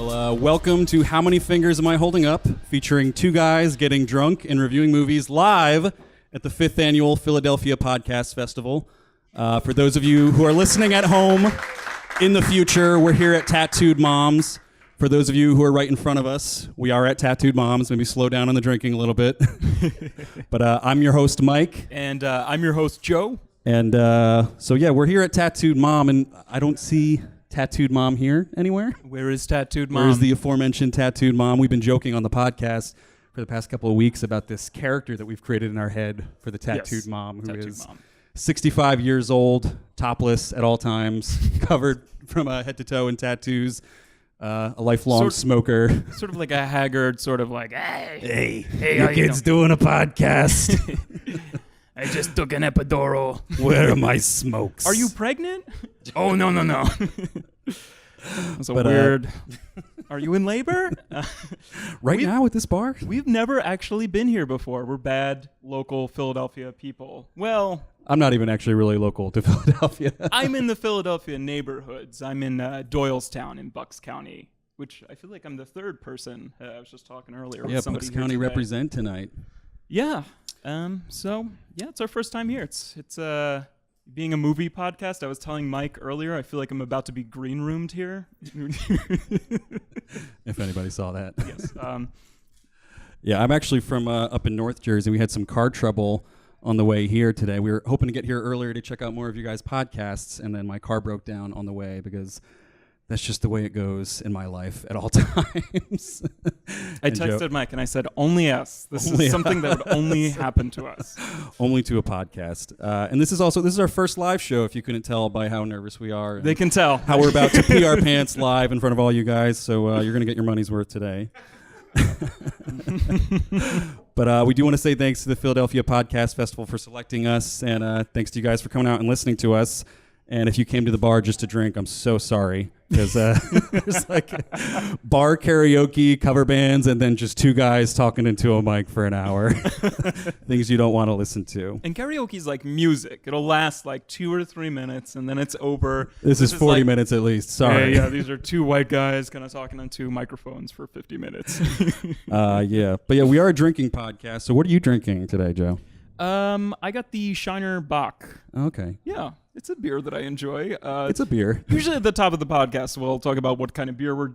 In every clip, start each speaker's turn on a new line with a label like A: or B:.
A: Welcome to How Many Fingers Am I Holding Up? Featuring two guys getting drunk and reviewing movies live at the 5th Annual Philadelphia Podcast Festival. For those of you who are listening at home in the future, we're here at Tattooed Moms. For those of you who are right in front of us, we are at Tattooed Moms. Maybe slow down on the drinking a little bit. But I'm your host, Mike.
B: And I'm your host, Joe.
A: And we're here at Tattooed Mom, and I don't see Tattooed Mom here anywhere.
B: Where is Tattooed Mom?
A: Where is the aforementioned Tattooed Mom? We've been joking on the podcast for the past couple of weeks about this character that we've created in our head for the Tattooed Mom, who is 65 years old, topless at all times, covered from head to toe in tattoos, a lifelong smoker.
B: Sort of like a haggard, sort of like, hey,
A: your kid's doing a podcast.
B: I just took an epidural.
A: Where are my smokes?
B: Are you pregnant? Oh, no. That's weird. Are you in labor?
A: Right now at this bar?
B: We've never actually been here before. We're bad local Philadelphia people. Well,
A: I'm not even actually really local to Philadelphia.
B: I'm in the Philadelphia neighborhoods. I'm in Doylestown in Bucks County, which I feel like I'm the third person. I was just talking earlier with somebody
A: Bucks County
B: today.
A: represent tonight.
B: Yeah. It's our first time here. It's being a movie podcast. I was telling Mike earlier, I feel like I'm about to be green roomed here.
A: If anybody saw that.
B: Yes.
A: I'm actually from up in North Jersey. We had some car trouble on the way here today. We were hoping to get here earlier to check out more of you guys' podcasts, and then my car broke down on the way because that's just the way it goes in my life at all times.
B: I texted Mike and I said, only us. This is something that would only happen to us.
A: Only to a podcast. And this is our first live show, if you couldn't tell by how nervous we are.
B: They can tell.
A: How we're about to pee our pants live in front of all you guys. So you're going to get your money's worth today. But we do want to say thanks to the Philadelphia Podcast Festival for selecting us. And thanks to you guys for coming out and listening to us. And if you came to the bar just to drink, I'm so sorry. Because there's like bar karaoke, cover bands, and then just two guys talking into a mic for an hour. Things you don't want to listen to.
B: And karaoke's like music. It'll last like 2 or 3 minutes, and then it's over.
A: This is 40 minutes at least. Sorry.
B: Yeah, these are two white guys kind of talking into microphones for 50 minutes.
A: But we are a drinking podcast. So what are you drinking today, Joe?
B: I got the Shiner Bock.
A: Okay.
B: Yeah, it's a beer that I enjoy.
A: It's a beer.
B: Usually at the top of the podcast, we'll talk about what kind of beer we're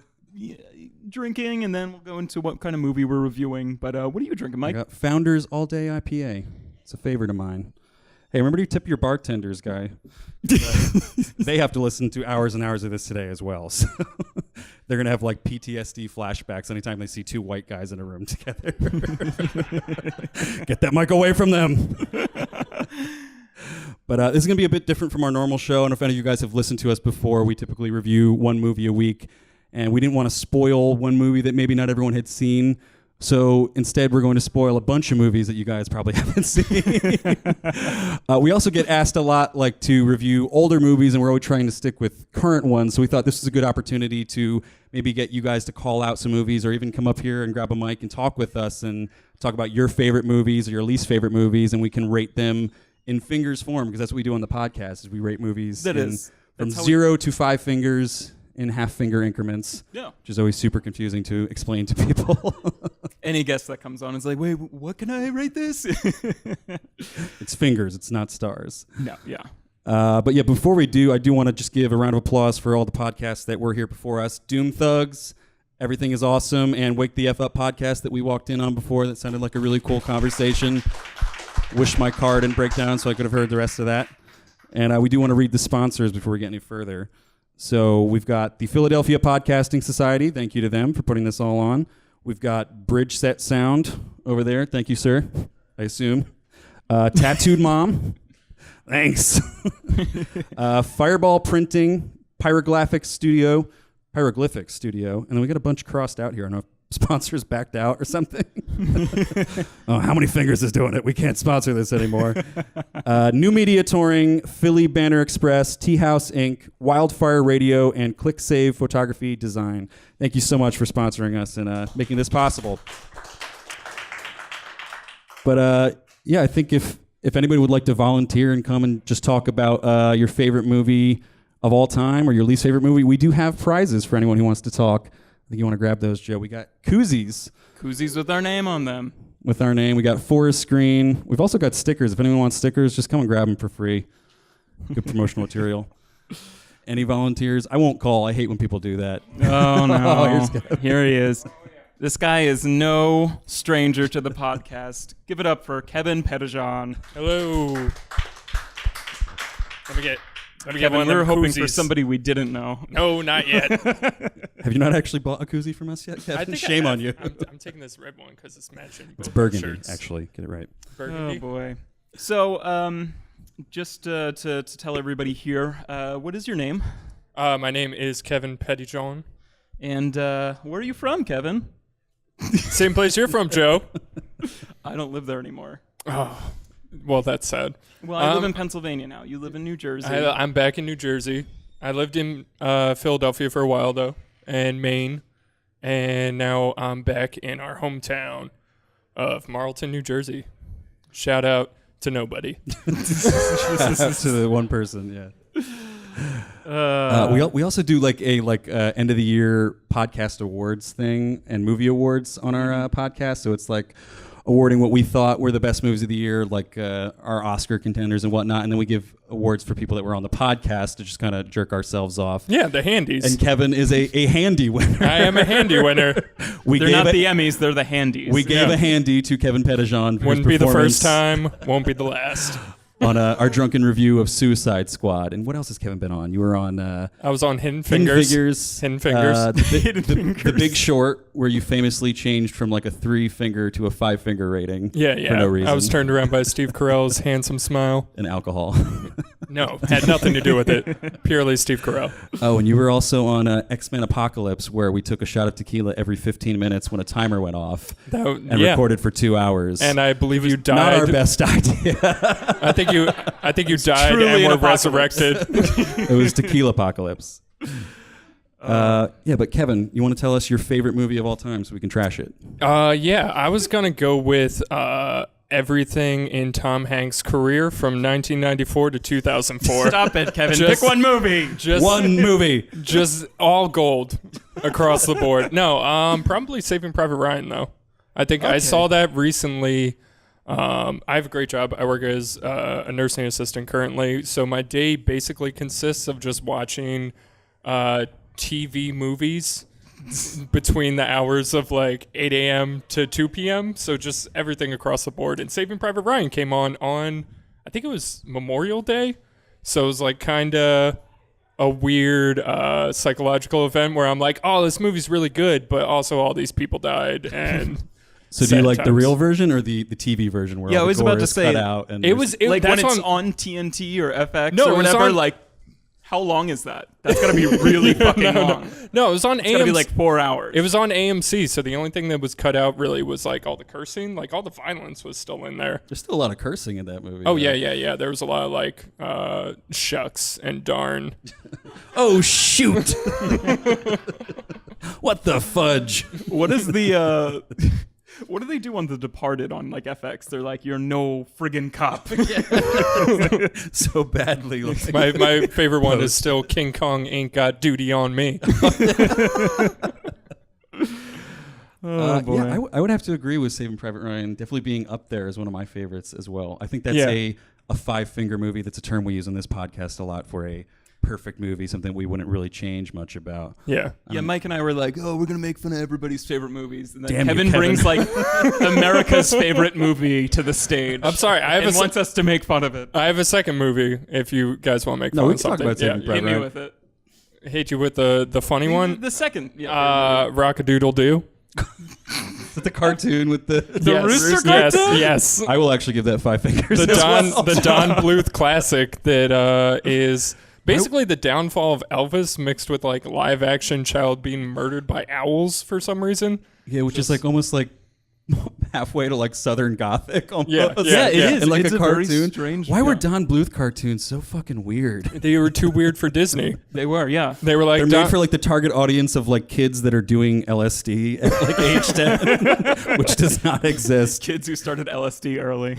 B: drinking, and then we'll go into what kind of movie we're reviewing. But what are you drinking, Mike?
A: I got Founders All Day IPA. It's a favorite of mine. Hey, remember to tip your bartenders, guy. They have to listen to hours and hours of this today as well. So they're going to have like PTSD flashbacks anytime they see two white guys in a room together. Get that mic away from them. But this is going to be a bit different from our normal show. I don't know if any of you guys have listened to us before. We typically review one movie a week, and we didn't want to spoil one movie that maybe not everyone had seen. So instead, we're going to spoil a bunch of movies that you guys probably haven't seen. We also get asked a lot to review older movies, and we're always trying to stick with current ones. So we thought this was a good opportunity to maybe get you guys to call out some movies or even come up here and grab a mic and talk with us and talk about your favorite movies or your least favorite movies, and we can rate them in fingers form, because that's what we do on the podcast, is we rate movies from 0 to 5 fingers in half-finger increments, which is always super confusing to explain to people.
B: Any guest that comes on is like, wait, what can I rate this?
A: It's fingers, it's not stars.
B: No, yeah.
A: Before we do, I do want to just give a round of applause for all the podcasts that were here before us. Doom Thugs, Everything is Awesome, and Wake the F Up podcast that we walked in on before that sounded like a really cool conversation. Wish my car didn't break down so I could have heard the rest of that. And we do want to read the sponsors before we get any further. So we've got the Philadelphia Podcasting Society. Thank you to them for putting this all on. We've got Bridge Set Sound over there. Thank you, sir, I assume. Tattooed Mom. Thanks. Fireball Printing, Pyroglyphics Studio. And then we got a bunch crossed out here. I don't know if sponsors backed out or something. Oh, how many fingers is doing it? We can't sponsor this anymore. New Media Touring, Philly Banner Express, Tea House Inc., Wildfire Radio, and Click Save Photography Design. Thank you so much for sponsoring us and making this possible. But I think if anybody would like to volunteer and come and just talk about your favorite movie of all time or your least favorite movie, we do have prizes for anyone who wants to talk. think you want to grab those, Joe. We got koozies.
B: Koozies with our name on them.
A: With our name. We got Forest Screen. We've also got stickers. If anyone wants stickers, just come and grab them for free. Good promotional material. Any volunteers? I won't call. I hate when people do that.
B: Oh, no.
A: Here's
B: Here he is. This guy is no stranger to the podcast. Give it up for Kevin Pettijohn.
C: Hello. Let me get
B: Kevin,
C: one of
B: we were
C: them
B: hoping
C: koozies.
B: for somebody we didn't know.
C: No, not yet.
A: Have you not actually bought a koozie from us yet, Kevin? Shame on you.
C: I'm taking this red one because it's matching.
A: It's
C: both
A: burgundy,
C: shirts.
A: actually. Get it right.
C: Burgundy.
B: Oh, boy. So, just to tell everybody here, what is your name?
C: My name is Kevin Pettijohn.
B: And where are you from, Kevin?
C: Same place you're from, Joe.
B: I don't live there anymore.
C: Oh, well, that's sad.
B: Well, I live in Pennsylvania now. You live in New Jersey.
C: I'm back in New Jersey. I lived in Philadelphia for a while, though, and Maine. And now I'm back in our hometown of Marlton, New Jersey. Shout out to nobody.
A: To the one person, yeah. We also do like a end of the year podcast awards thing and movie awards on our podcast. So it's like awarding what we thought were the best movies of the year, like our Oscar contenders and whatnot, and then we give awards for people that were on the podcast to just kind of jerk ourselves off.
C: Yeah, the handies.
A: And Kevin is a handy winner.
C: I am a handy winner.
B: They're not the Emmys, they're the handies.
A: We gave a handy to Kevin Pettijohn for
C: Wouldn't
A: his
C: be the
A: performance
C: first time, won't be the last.
A: on our drunken review of Suicide Squad. And what else has Kevin been on? You were on
C: I was on Hidden Fingers.
A: Hidden Fingers. The Big Short, where you famously changed from like a 3-finger to a 5-finger rating.
C: Yeah.
A: For no reason.
C: I was turned around by Steve Carell's handsome smile.
A: And alcohol.
C: No, had nothing to do with it. Purely Steve Carell.
A: Oh, and you were also on X-Men Apocalypse, where we took a shot of tequila every 15 minutes when a timer went off and recorded for 2 hours.
C: And I believe you died.
A: Not our best idea.
C: I think you died
B: truly
C: and
B: an
C: were resurrected.
A: It was Tequila Apocalypse. Yeah, but Kevin, you want to tell us your favorite movie of all time so we can trash it?
C: Yeah, I was going to go with everything in Tom Hanks' career from 1994 to 2004.
B: Stop it, Kevin. Pick one movie.
A: One movie.
C: Just all gold across the board. No, probably Saving Private Ryan, though. I think I saw that recently. I have a great job. I work as a nursing assistant currently. So my day basically consists of just watching TV movies between the hours of like 8 a.m. to 2 p.m. So just everything across the board. And Saving Private Ryan came on I think it was Memorial Day. So it was like kind of a weird psychological event where I'm like, oh, this movie's really good, but also all these people died. And
A: so do you like the real version or the TV version where all
B: I was
A: the gore
B: about to
A: is
B: say
A: cut out? And
B: like when
C: that's
B: it's on TNT or FX
C: No,
B: or
C: it was
B: whatever.
C: on-
B: Like, how long is that? That's gotta be really fucking long.
C: No, it was on AMC.
B: It's gotta be like 4 hours.
C: It was on AMC, so the only thing that was cut out really was like all the cursing. Like all the violence was still in there.
A: There's still a lot of cursing in that movie.
C: Oh
A: though.
C: yeah. There was a lot of like shucks and darn.
A: Oh shoot! What the fudge?
B: What is the what do they do on The Departed on like FX? They're like, you're no friggin' cop.
A: So badly. Like,
C: My favorite one is still King Kong ain't got duty on me.
B: Oh boy.
A: Yeah, I would have to agree with Saving Private Ryan. Definitely being up there is one of my favorites as well. I think that's
C: Yeah.
A: a 5-finger movie. That's a term we use on this podcast a lot for a perfect movie, something we wouldn't really change much about.
C: Yeah.
B: Yeah, Mike and I were like, oh, we're going to make fun of everybody's favorite movies. And then
A: Damn you,
B: Kevin
A: Kevin.
B: brings like America's favorite movie to the stage.
C: I'm sorry.
B: and wants us to make fun of it.
C: I have a second movie if you guys want to make
A: No,
C: fun
A: we
C: of
A: can talk
C: something.
A: about Saving
C: yeah.
A: Private
B: Hit me
A: Ryan.
B: with it.
C: Hate you with the funny one.
B: The second. Yeah,
C: Rock-a-doodle do.
A: Is it the cartoon with the
B: Rooster
C: Yes,
B: cartoon?
C: yes.
A: I will actually give that 5 fingers.
C: The
A: as
C: Don
A: well.
C: the Don Bluth classic that is basically the downfall of Elvis mixed with like live action child being murdered by owls for some reason.
A: Yeah, which is like almost like halfway to like Southern Gothic almost.
C: Yeah, yeah,
B: it is.
A: And like
B: It's
A: a
B: a very
A: cartoon.
B: strange-
A: Why were
B: yeah.
A: Don Bluth cartoons so fucking weird?
C: They were too weird for Disney.
B: They were, yeah.
C: They were like
A: They're made for like the target audience of like kids that are doing LSD at like age 10, which does not exist.
B: Kids who started LSD early.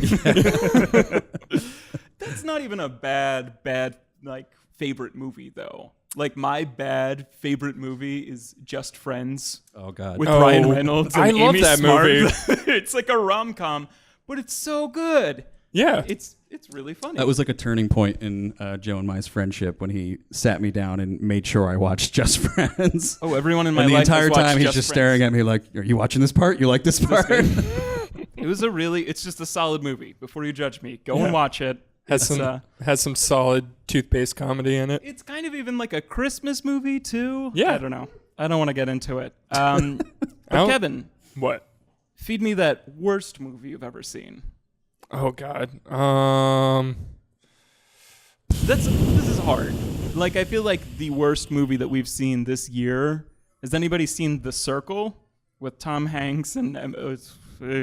B: That's not even a bad like favorite movie though. Like my bad favorite movie is Just Friends.
A: Oh God.
B: With Ryan Reynolds and
C: I love
B: Amy
C: that
B: Smart.
C: movie.
B: It's like a rom-com, but it's so good.
C: Yeah.
B: It's really funny.
A: That was like a turning point in Joe and my friendship when he sat me down and made sure I watched Just Friends.
B: Oh, everyone in my
A: and the
B: life
A: entire
B: has watched
A: time he's just
B: Friends.
A: staring at me like, "Are you watching this part? You like this part?"
B: It was it's just a solid movie. Before you judge me, go and watch it.
C: Has some solid toothpaste comedy in it.
B: It's kind of even like a Christmas movie too.
C: Yeah.
B: I don't know. I don't want to get into it. But Kevin,
C: What?
B: feed me that worst movie you've ever seen.
C: Oh God.
B: This is hard. Like I feel like the worst movie that we've seen this year. Has anybody seen The Circle with Tom Hanks and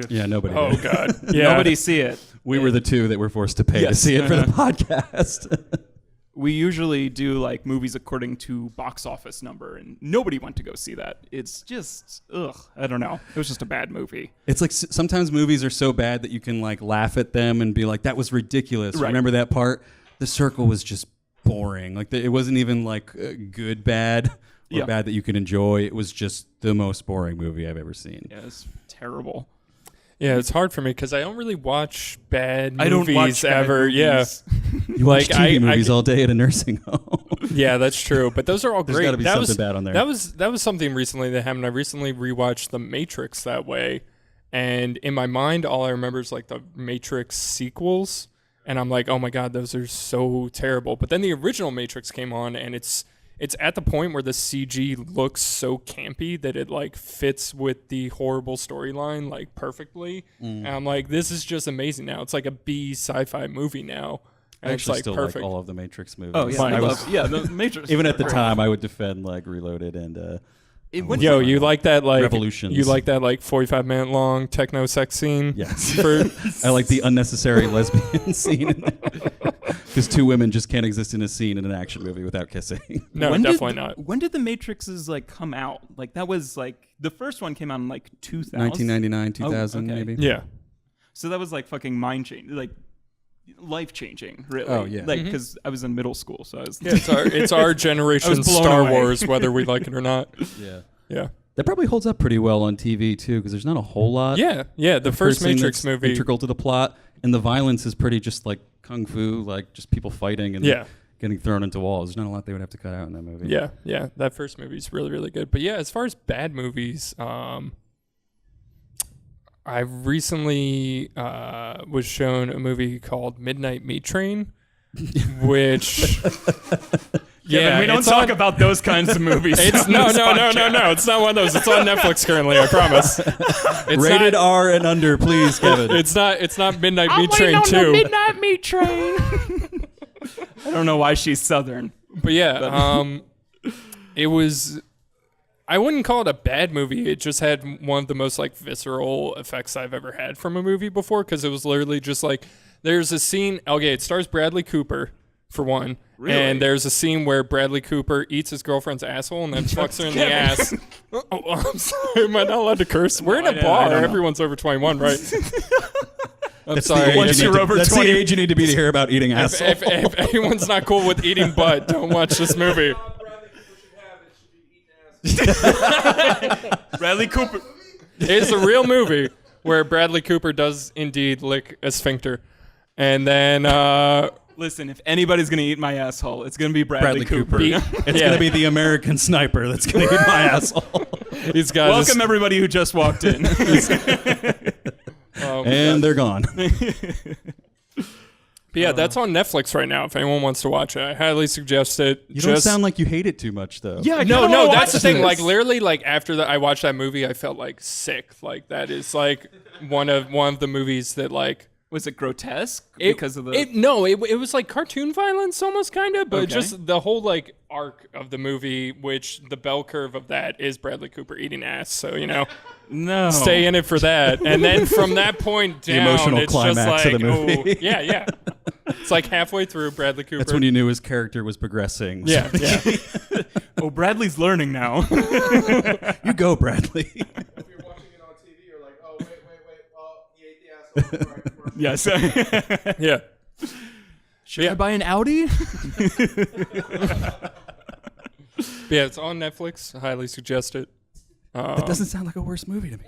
A: Yeah, nobody.
C: Oh
A: did.
C: God. Yeah.
B: Nobody see it.
A: We were the two that were forced to pay to
B: Yes.
A: see it for the podcast.
B: We usually do like movies according to box office number, and nobody went to go see that. It's just I don't know. It was just a bad movie.
A: It's like sometimes movies are so bad that you can like laugh at them and be like, "That was ridiculous."
B: Right.
A: Remember that part? The Circle was just boring. Like it wasn't even like good bad or
B: Yeah.
A: bad that you could enjoy. It was just the most boring movie I've ever seen.
B: Yeah, it's terrible.
C: Yeah, it's hard for me because I don't really watch bad movies
B: I don't watch bad
C: ever.
B: movies.
A: You watch
C: Like,
A: TV movies all day at a nursing home.
C: Yeah, that's true. But those are all
A: There's
C: great.
A: got to be something bad on there.
C: That was something recently that happened. I recently rewatched The Matrix that way, and in my mind, all I remember is like the Matrix sequels, and I'm like, oh my God, those are so terrible. But then the original Matrix came on, and it's at the point where the CG looks so campy that it like fits with the horrible storyline like perfectly. And I'm like, this is just amazing now. It's like a B sci-fi movie now.
A: I
C: And it's
A: actually
C: like
A: still
C: perfect.
A: like all of the Matrix movies.
B: Oh yeah,
C: Fine.
B: I
C: I
B: love, the Matrix.
A: Even at the time, I would defend like Reloaded and
C: Yo, you like that like
A: Revolutions.
C: You like that like 45-minute long techno sex scene?
A: yes.
C: For,
A: I like the unnecessary lesbian scene in there. Because two women just can't exist in a scene in an action movie without kissing.
C: no,
B: When
C: definitely
B: did,
C: not.
B: When did the Matrixes like come out? Like that was like the first one came out in like 2000.
A: 1999, 2000,
B: okay.
A: maybe.
C: Yeah.
B: So that was like fucking mind changing, like life changing, really.
A: Oh, yeah.
B: Like because I was in middle school, so I was.
C: Yeah, it's our generation's
B: blown
C: Star
B: away.
C: Wars, whether we like it or not.
A: Yeah.
C: Yeah.
A: That probably holds up pretty well on TV too, because there's not a whole lot.
C: Yeah. The first
A: scene
C: Matrix
A: that's
C: movie.
A: integral to the plot, and the violence is pretty just like kung fu, like just people fighting and
C: Yeah.
A: getting thrown into walls. There's not a lot they would have to cut out in that movie.
C: Yeah. That first movie is really, really good. But yeah, as far as bad movies, I recently was shown a movie called Midnight Meat Train, which
B: Yeah, we don't
C: it's
B: talk
C: on-
B: about those kinds of movies.
C: It's
B: on
C: no.
B: this podcast.
C: It's not one of those. It's on Netflix currently. I promise. It's
A: Rated
C: not,
A: R and under, please, Kevin.
C: It's not Midnight Meat Train 2.
B: Midnight Meat Train. I don't know why she's Southern.
C: But yeah, it was. I wouldn't call it a bad movie. It just had one of the most like visceral effects I've ever had from a movie before, because it was literally just like there's a scene. Okay, it stars Bradley Cooper for one,
B: Really?
C: and there's a scene where Bradley Cooper eats his girlfriend's asshole and then fucks her in the ass. Oh, I'm sorry. Am I not allowed to curse? We're in a
B: I
C: bar.
B: don't know.
C: Everyone's over 21, right? I'm
A: That's
C: sorry.
A: The
B: Once
A: age you
B: you're
A: need to-
B: over
A: that's
B: 20
A: the age you need to be to hear about eating
C: If,
A: asshole.
C: if anyone's not cool with eating butt, don't watch this movie.
B: Bradley Cooper.
C: It's a real movie where Bradley Cooper does indeed lick a sphincter. And then,
B: Listen, if anybody's gonna eat my asshole, it's gonna be Bradley Cooper.
A: It's going to be the American sniper that's going to eat my asshole.
C: he's got
B: Welcome everybody who just walked in.
A: And they're gone.
C: But yeah, that's on Netflix right now if anyone wants to watch it. I highly suggest it.
A: You don't sound like you hate it too much, though.
B: Yeah, I
C: No,
B: kinda wanna
C: that's the
B: watch
C: thing.
B: this.
C: Like literally, like after I watched that movie, I felt like sick. Like that is like one of the movies that like
B: was it grotesque
C: it,
B: because of the?
C: it was like cartoon violence almost kind of, but
B: Okay.
C: just the whole like arc of the movie, which the bell curve of that is Bradley Cooper eating ass. So
B: no.
C: stay in it for that, and then from that point down,
A: emotional
C: it's
A: climax
C: just
A: of
C: like,
A: the movie.
C: oh, yeah. It's like halfway through Bradley Cooper.
A: That's when you knew his character was progressing.
C: yeah.
B: Oh, Bradley's learning now.
A: You go, Bradley.
D: If you're watching it on TV, you're like, oh, wait. He ate the asshole. All right,
B: yes.
C: Yeah.
B: Should I buy an Audi?
C: Yeah, it's on Netflix. I highly suggest it.
A: That doesn't sound like a worse movie to me.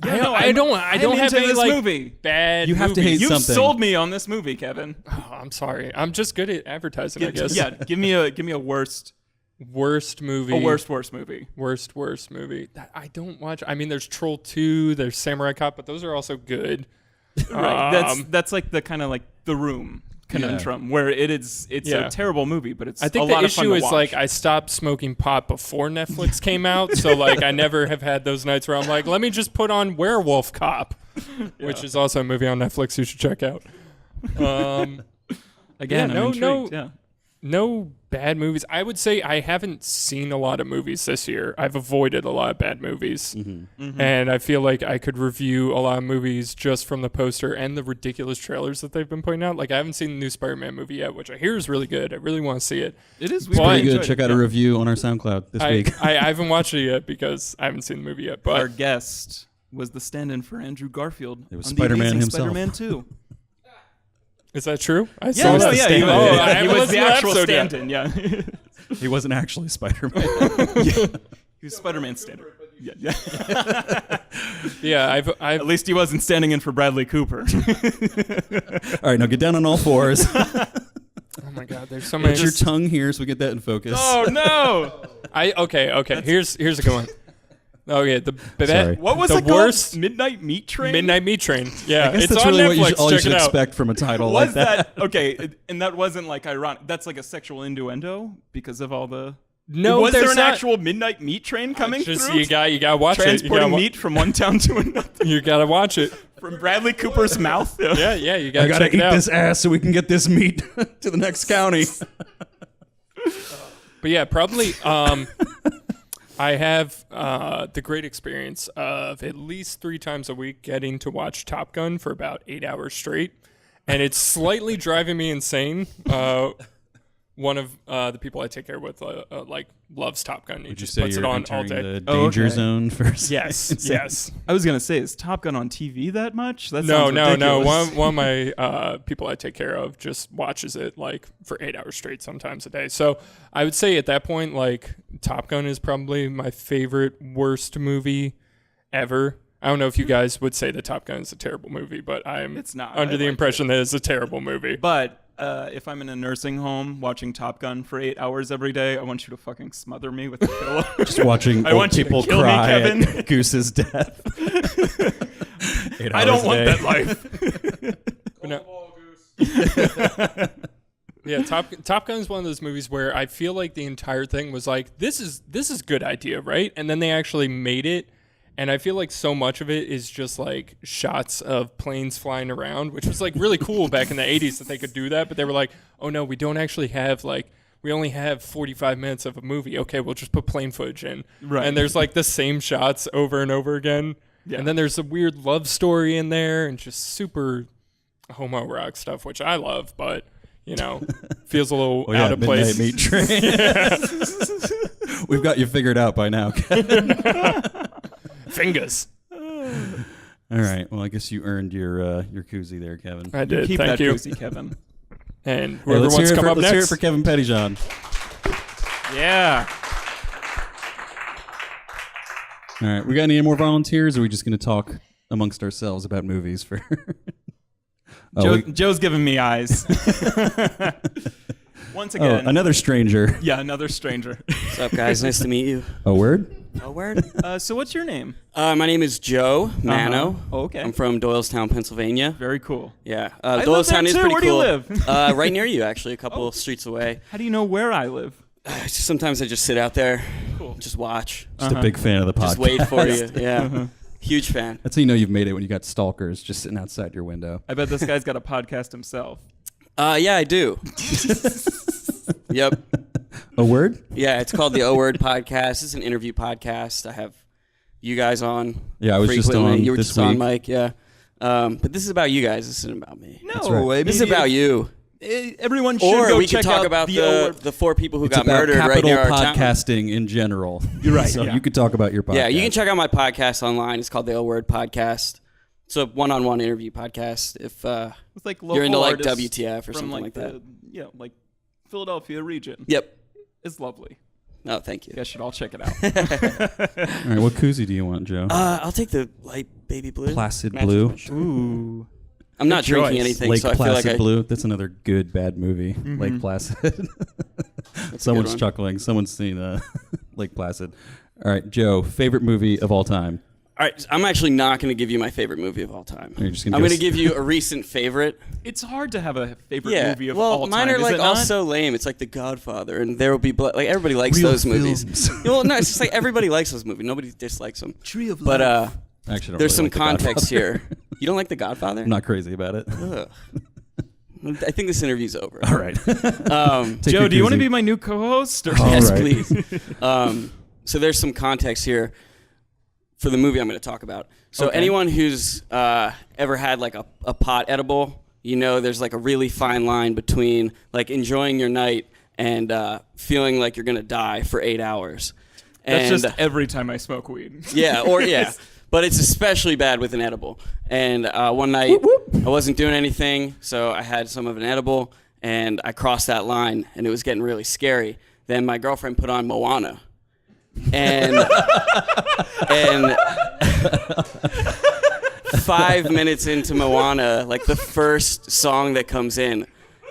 C: I don't have any
B: this
C: like
B: movie.
C: bad.
A: You have to hate
C: movies.
B: You've
A: something.
B: sold me on this movie, Kevin.
C: Oh, I'm sorry. I'm just good at advertising, I guess.
B: Yeah, give me a worst
C: movie.
B: worst movie.
C: Worst movie. That I don't watch. I mean, there's Troll 2, there's Samurai Cop, but those are also good.
B: Right. That's like the kind of like The Room conundrum where it's a terrible movie, but it's
C: I think
B: a lot
C: the
B: of fun
C: issue
B: to
C: is
B: watch.
C: like I stopped smoking pot before Netflix came out, so like I never have had those nights where I'm like, let me just put on Werewolf Cop, which is also a movie on Netflix you should check out.
B: Again, I'm intrigued.
C: No bad movies. I would say I haven't seen a lot of movies this year. I've avoided a lot of bad movies. And I feel like I could review a lot of movies just from the poster and the ridiculous trailers that they've been putting out. Like I haven't seen the new Spider-Man movie yet, which I hear is really good. I really want to see it.
B: It is
A: It's pretty good. Check out a review on our SoundCloud this week.
C: I haven't watched it yet because I haven't seen the movie yet. But
B: Our guest was the stand-in for Andrew Garfield.
A: It was
B: on
A: Spider-Man
B: the Amazing
A: himself.
B: Spider-Man 2.
C: Is that true? I
B: Yeah,
C: saw
B: no,
C: that.
B: yeah,
A: stand-in.
B: he was the actual stand-in. Yeah,
A: He wasn't actually Spider-Man.
B: he was Spider-Man stand-in. Yeah.
C: Yeah, I've
B: At least he wasn't standing in for Bradley Cooper.
A: All right, now get down on all fours.
C: oh my god, there's so many.
A: Get your tongue here so we get that in focus.
B: Oh no!
C: Okay. Here's a good one. Okay,
A: Sorry.
B: What was
C: the
B: it called?
C: worst
B: Midnight Meat Train.
C: Midnight Meat Train. Yeah,
A: I guess
C: it's
A: that's
C: on
A: really
C: Netflix.
A: all you
C: Check
A: should
C: it out.
A: expect from a title
B: Was
A: like that.
B: okay? And that wasn't like ironic. That's like a sexual innuendo because of all the.
C: No,
B: was there
C: there's
B: an
C: not.
B: actual Midnight Meat Train coming
C: Just
B: through?
C: you gotta watch it.
B: Transporting meat from one town to another.
C: You gotta watch it.
B: From Bradley Cooper's mouth.
C: Yeah, you
A: I
C: gotta
A: gotta
C: check
A: eat
C: it out.
A: this ass so we can get this meat to the next county.
C: But yeah, probably. I have the great experience of at least 3 times a week getting to watch Top Gun for about 8 hours straight, and it's slightly driving me insane. One of the people I take care with like loves Top Gun. He
A: Would you
C: just
A: say
C: puts
A: you're
C: it on all
A: entering
C: day.
A: the danger zone first?
C: Yes.
B: I was gonna say, is Top Gun on TV that much? That
C: No.
B: sounds ridiculous.
C: One of my people I take care of just watches it like for 8 hours straight, sometimes a day. So I would say at that point, like Top Gun is probably my favorite worst movie ever. I don't know if you guys would say that Top Gun is a terrible movie, but
B: It's not.
C: under
B: I
C: the
B: like
C: impression that it's a terrible movie.
B: But if I'm in a nursing home watching Top Gun for 8 hours every day, I want you to fucking smother me with a pillow.
A: Just watching
B: I
A: old
B: want you to
A: people
B: kill me,
A: cry
B: Kevin.
A: at Goose's death. 8
B: I
A: hours
B: don't
A: a
B: want
A: day.
B: that life.
C: No. Yeah, Top Gun is one of those movies where I feel like the entire thing was like, this is a good idea, right? And then they actually made it. And I feel like so much of it is just like shots of planes flying around, which was like really cool back in the 80s that they could do that. But they were like, oh no, we don't actually have we only have 45 minutes of a movie. Okay, we'll just put plane footage in.
B: Right.
C: And there's like the same shots over and over again.
B: Yeah.
C: And then there's a weird love story in there and just super homo rock stuff, which I love, but feels a little out of place.
A: Midnight Meat Train. We've got you figured out by now.
C: Fingers.
A: All right. Well, I guess you earned your koozie there, Kevin.
C: I did.
B: Keep
C: Thank
B: that
C: you.
B: koozie, Kevin.
C: And
A: Hey,
C: whoever
A: let's
C: wants
A: hear
C: to come up
A: let's hear it
C: next.
A: for Kevin Pettijohn.
B: Yeah.
A: All right. We got any more volunteers, or are we just going to talk amongst ourselves about movies for?
B: Joe's giving me eyes. Once again.
A: Another stranger.
B: Yeah, another stranger.
E: What's up, guys? Nice to meet you.
A: A word?
E: A word?
B: So what's your name?
E: My name is Joe Manno.
B: Oh, okay.
E: I'm from Doylestown, Pennsylvania.
B: Very cool.
E: Yeah.
B: I live
E: Doylestown
B: there
E: is
B: too.
E: pretty
B: Where do you
E: cool.
B: live?
E: Right near you, actually, a couple streets away.
B: How do you know where I live?
E: Sometimes I just sit out there,
B: Cool.
E: just watch,
A: Just a big fan of the podcast.
E: just wait for you. Yeah. Huge fan.
A: That's how you know you've made it when you got stalkers just sitting outside your window.
B: I bet this guy's got a podcast himself.
E: Yeah, I do. Yep.
A: A word?
E: Yeah, it's called the O Word Podcast. It's an interview podcast. I have you guys on.
A: Yeah, I was just
E: frequently.
A: on
E: You were
A: this
E: just on,
A: week.
E: Mike. Yeah. But this is about you guys. This isn't about me.
B: No,
A: That's right.
E: This is about you.
B: Everyone should
E: Or
B: go
E: we
B: check
E: could talk
B: out
E: about
B: the O Word.
E: the 4 people who
A: It's
E: got
A: about
E: murdered right
A: capital
E: near our town.
A: podcasting in general.
B: You're right,
A: So
B: yeah.
A: you could talk about your podcast.
E: Yeah, you can check out my podcast online. It's called the O Word Podcast. It's a one-on-one interview podcast. If
B: With like local
E: you're into like
B: artists
E: WTF or
B: from
E: something like that.
B: Yeah, like Philadelphia region.
E: Yep.
B: It's lovely.
E: Oh, thank you.
B: You guys should all check it out.
A: All right, what koozie do you want, Joe?
E: I'll take the light baby blue.
A: Placid
E: Matches
A: blue.
E: my shirt.
B: Ooh.
E: I'm not
B: Good
E: drinking
B: choice.
E: anything,
A: Lake
E: so I feel
A: Placid
E: like
A: Blue. That's another good bad movie.
B: Mm-hmm.
A: Lake Placid.
E: a
A: Someone's
E: good one.
A: chuckling. Someone's seen Lake Placid. All right, Joe. Favorite movie of all time.
E: All right, I'm actually not going to give you my favorite movie of all time.
A: You're just gonna
E: I'm
A: go
E: going to
A: s-
E: give you a recent favorite.
B: It's hard to have a favorite
E: Yeah,
B: movie of
E: well,
B: all
E: mine
B: time.
E: are
B: Is
E: like
B: it
E: all
B: not?
E: so lame. It's like The Godfather and There Will Be Blood. Like everybody likes
A: Real
E: those movies.
A: films.
E: Well, no, it's just like everybody likes those movies. Nobody dislikes them.
B: Tree of
E: But
B: Life.
A: Actually, I don't
E: there's some
A: really like The
E: context
A: Godfather.
E: here. You don't like The Godfather?
A: I'm not crazy about it.
E: Ugh. I think this interview's over.
A: All right.
E: Um,
A: Take
B: Joe,
A: your
B: do you want to
A: koozie.
B: be my new co-host? Or
A: All
E: yes,
A: right.
E: please. So there's some context here for the movie I'm going to talk about. So
B: Okay.
E: anyone who's ever had like a pot edible, you know there's like a really fine line between like enjoying your night and feeling like you're going to die for 8 hours.
B: That's
E: And
B: just every time I smoke weed.
E: yeah. But it's especially bad with an edible. And one night, I wasn't doing anything, so I had some of an edible, and I crossed that line, and it was getting really scary. Then my girlfriend put on Moana. And 5 minutes into Moana, like the first song that comes in,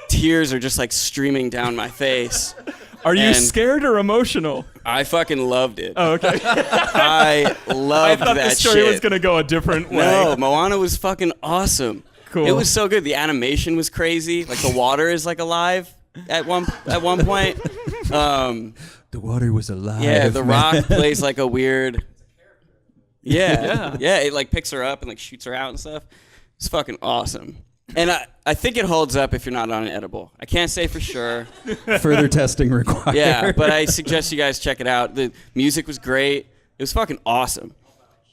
E: tears are just like streaming down my face.
B: Are you
E: And-
B: scared or emotional?
E: I fucking loved it.
B: Oh, okay.
E: I
B: I
E: loved
B: thought
E: that
B: the story
E: shit.
B: was going to go a different way.
E: No, Moana was fucking awesome.
B: Cool.
E: It was so good. The animation was crazy. Like the water is like alive at one point.
A: The water was alive.
E: Yeah, The
A: man.
E: Rock plays like a weird.
B: Yeah.
E: Yeah. It like picks her up and like shoots her out and stuff. It's fucking awesome. And I think it holds up if you're not on an edible. I can't say for sure.
A: Further testing required.
E: Yeah, but I suggest you guys check it out. The music was great. It was fucking awesome.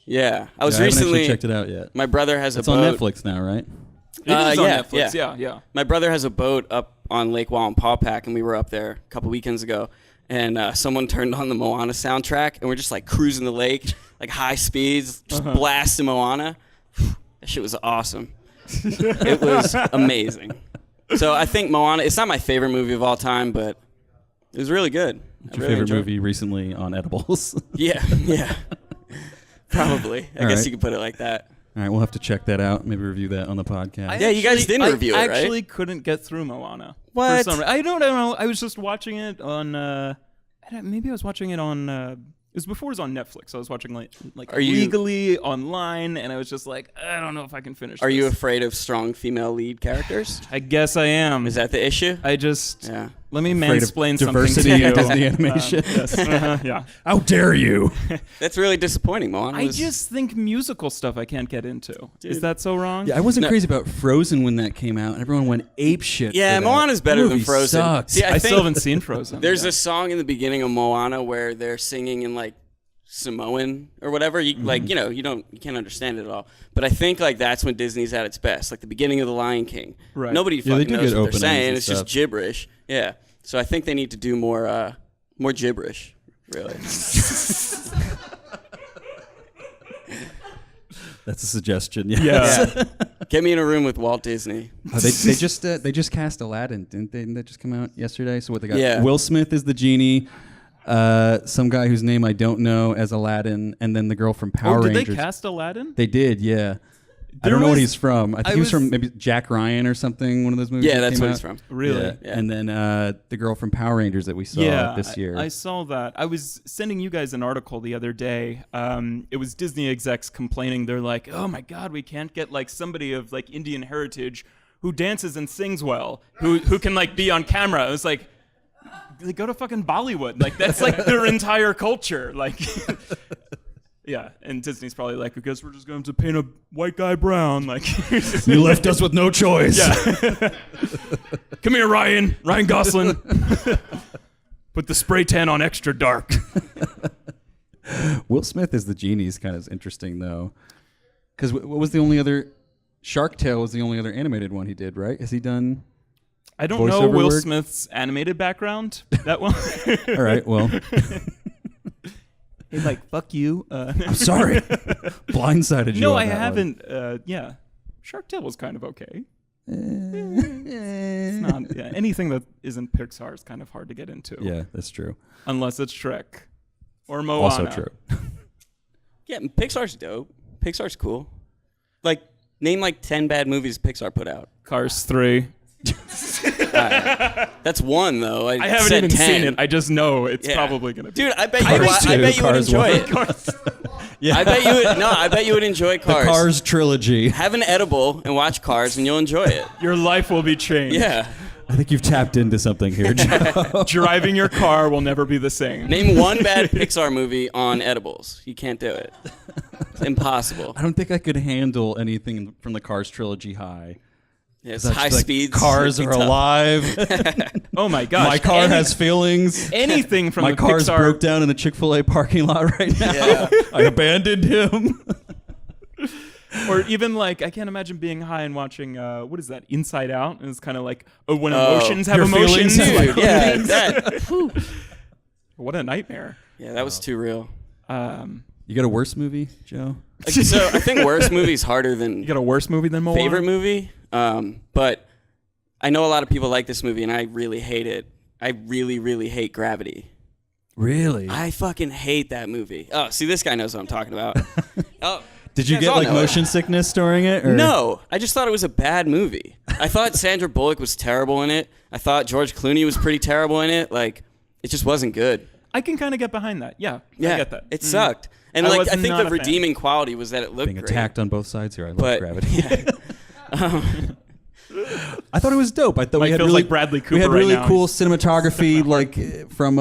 E: Yeah, I was
A: I haven't
E: recently.
A: actually checked it out yet.
E: My brother has
A: It's
E: a
A: on
E: boat.
A: Netflix now, right?
B: It is on
E: yeah,
B: Netflix.
E: yeah.
B: Yeah.
E: My brother has a boat up on Lake Wallenpaupack, and we were up there a couple weekends ago. And someone turned on the Moana soundtrack, and we're just like cruising the lake, like high speeds, just blasting Moana. That shit was awesome. It was amazing. So I think Moana. It's not my favorite movie of all time, but it was really good.
A: What's your favorite movie recently on edibles?
E: Yeah. Probably. I
A: All
E: guess
A: right.
E: you could put it like that.
A: All right, we'll have to check that out. Maybe review that on the podcast.
E: Yeah, you guys didn't review it,
B: I
E: right?
B: actually couldn't get through Moana.
E: What?
B: For some I don't know. I was just watching it on. Maybe I was watching it on. It was before it was on Netflix. I was watching like
E: Are you-
B: illegally online, and I was just like, I don't know if I can finish.
E: Are you
B: this.
E: afraid of strong female lead characters?
B: I guess I am.
E: Is that the issue?
B: I just
E: Yeah.
B: let me
A: Afraid of
B: mansplain
A: diversity
B: something
A: in
B: to you.
A: Disney animation.
B: Yes. Yeah.
A: How dare you?
E: That's really disappointing, Moana.
B: I
E: was-
B: just think musical stuff I can't get into. Is that so wrong?
A: Yeah, I wasn't
E: No.
A: crazy about Frozen when that came out. Everyone went ape shit.
E: Yeah,
A: for that.
E: Moana's better
A: That
E: than
A: movie
E: Frozen.
A: Sucked.
E: See, I
B: I
E: think
B: still haven't seen Frozen.
E: there's
B: Yeah.
E: a song in the beginning of Moana where they're singing in like Samoan or whatever. You like, you can't understand it at all. But I think like that's when Disney's at its best, like the beginning of The Lion King.
B: Right.
E: Nobody
A: Yeah, they
E: fucking
A: do
E: knows
A: good
E: what they're
A: openings
E: saying.
A: and
E: It's just
A: stuff.
E: gibberish. Yeah. So I think they need to do more gibberish. Really.
A: That's a suggestion. Yes.
B: Yeah.
E: Get me in a room with Walt Disney.
A: Oh, they just cast Aladdin, didn't they? Didn't that just come out yesterday? So what they got?
E: Yeah.
A: Will Smith is the genie. Some guy whose name I don't know as Aladdin, and then the girl from Power
B: Oh, did
A: Rangers.
B: they cast Aladdin?
A: They did, yeah. I
B: There
A: don't know what
B: was-
A: he's from. I think
B: I
A: he was from
B: was-
A: maybe Jack Ryan or something. One of those movies.
E: Yeah,
A: that
E: that's
A: came
E: what
A: out.
E: he's from.
B: Really?
A: Yeah.
E: Yeah.
A: And then the girl from Power Rangers that we saw this year.
B: I saw that. I was sending you guys an article the other day. It was Disney execs complaining. They're like, "Oh my God, we can't get like somebody of like Indian heritage who dances and sings well, who can like be on camera." I was like, they go to fucking Bollywood. Like that's like their entire culture. Like, yeah. And Disney's probably like, I guess we're just going to paint a white guy brown. Like,
A: you left us with no choice.
B: yeah. Come here, Ryan Gosling. Put the spray tan on extra dark.
A: Will Smith as the genie is kind of interesting though, because what was the only other? Shark Tale was the only other animated one he did, right? Has he done?
B: I don't know
A: Voiceover
B: Will
A: work?
B: Smith's animated background. That one.
A: All right, well,
B: Hey, like, fuck you.
A: I'm sorry. Blindsided you.
B: No,
A: on
B: I
A: that one.
B: haven't. Yeah. Shark Tale was kind of okay. It's not. Yeah, anything that isn't Pixar is kind of hard to get into.
A: Yeah, that's true.
B: Unless it's Shrek or Moana.
A: Also true.
E: Yeah, Pixar's dope. Pixar's cool. Like, name like 10 bad movies Pixar put out.
B: Cars 3.
E: That's one though.
B: I haven't
E: said
B: even
E: 10.
B: seen it. I just know it's
E: Yeah.
B: probably gonna be.
E: Dude, I bet
A: Cars
E: you. I
A: 2,
E: bet you would
A: Cars
E: enjoy
A: 1.
E: it.
A: Yeah.
E: I bet you would. No, I bet you would enjoy
A: The
E: Cars.
A: Cars trilogy.
E: Have an edible and watch Cars, and you'll enjoy it.
B: Your life will be changed.
E: Yeah.
A: I think you've tapped into something here, Joe.
B: Driving your car will never be the same.
E: Name one bad Pixar movie on edibles. You can't do it. It's impossible.
A: I don't think I could handle anything from the Cars trilogy high.
E: Yeah, it's
A: That's
E: high
A: like,
E: speeds.
A: Cars
E: It'd
A: are
E: be tough.
A: alive.
B: Oh my gosh.
A: My car has feelings.
B: anything from
A: My
B: the
A: car's
B: Pixar.
A: broke down in a Chick-fil-A parking lot right now.
E: Yeah.
A: I abandoned him.
B: Or even like, I can't imagine being high and watching, what is that, Inside Out? And it's kind of like, when emotions have
A: your
B: emotions.
A: feelings have
B: like,
E: Yeah, that.
B: what a nightmare.
E: Yeah, that was too real.
A: You got a worse movie, Joe?
E: So I think worst movie's harder than
B: You got a worse movie than Moana?
E: favorite movie. But I know a lot of people like this movie, and I really hate it. I really, really hate Gravity.
A: Really?
E: I fucking hate that movie. Oh, see, this guy knows what I'm talking about. Oh,
A: Did you
E: guys
A: get
E: all
A: like
E: know it.
A: motion sickness during it? Or?
E: No, I just thought it was a bad movie. I thought Sandra Bullock was terrible in it. I thought George Clooney was pretty terrible in it. Like, it just wasn't good.
B: I can kind of get behind that. Yeah,
E: Yeah,
B: I get that.
E: it sucked. And
B: I
E: like,
B: was
E: I think
B: not
E: the
B: a fan.
E: redeeming quality was that it looked
A: Being
E: great.
A: attacked on both sides here. I love
E: But
A: Gravity.
E: yeah.
A: I thought it was dope. I thought
B: Mike
A: we had
B: feels
A: really
B: like Bradley
A: we had
B: Cooper right
A: really
B: now.
A: cool cinematography, like from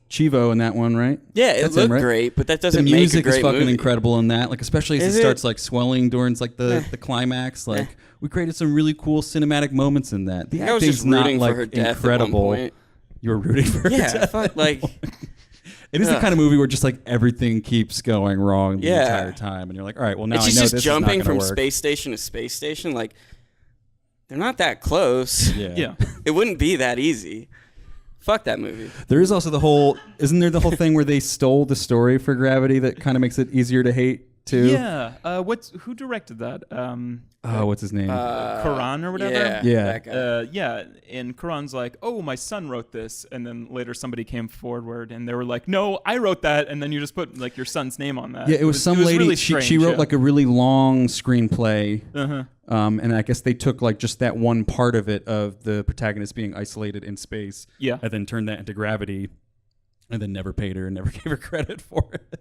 A: Chivo in that one, right?
E: Yeah, it
A: That's
E: looked
A: him, right?
E: great, but that
A: The
E: doesn't make a
A: music
E: great
A: is fucking
E: movie.
A: incredible in that. Like especially as
E: Is
A: it
E: it?
A: starts like swelling during like the climax. Like we created some really cool cinematic moments in that. The
E: I was
A: acting's
E: just rooting
A: not
E: for
A: like
E: her death
A: incredible.
E: at one point.
A: You were rooting for her
E: Yeah,
A: death.
E: fuck, like,
A: It is the
E: Ugh.
A: kind of movie where just like everything keeps going wrong the
E: Yeah.
A: entire time, and you're like, all right, well now
E: and
A: I
E: she's
A: know
E: just
A: this
E: jumping
A: is not
E: from
A: gonna work.
E: space station to space station. Like, they're not that close.
A: Yeah.
B: Yeah.
E: It wouldn't be that easy. Fuck that movie.
A: There is also the whole, isn't there the whole thing where they stole the story for Gravity that kind of makes it easier to hate too?
B: Yeah. Who directed that?
A: Oh, what's his name?
B: Quran or whatever?
E: Yeah.
A: Yeah.
E: That guy.
B: Yeah, and Quran's like, oh, my son wrote this, and then later somebody came forward and they were like, no, I wrote that, and then you just put like your son's name on that.
A: Yeah, it was some lady.
B: Really
A: she
B: strange,
A: wrote
B: yeah.
A: like a really long screenplay,
B: Uh-huh.
A: and I guess they took like just that one part of it of the protagonist being isolated in space,
B: Yeah.
A: and then turned that into Gravity, and then never paid her and never gave her credit for it.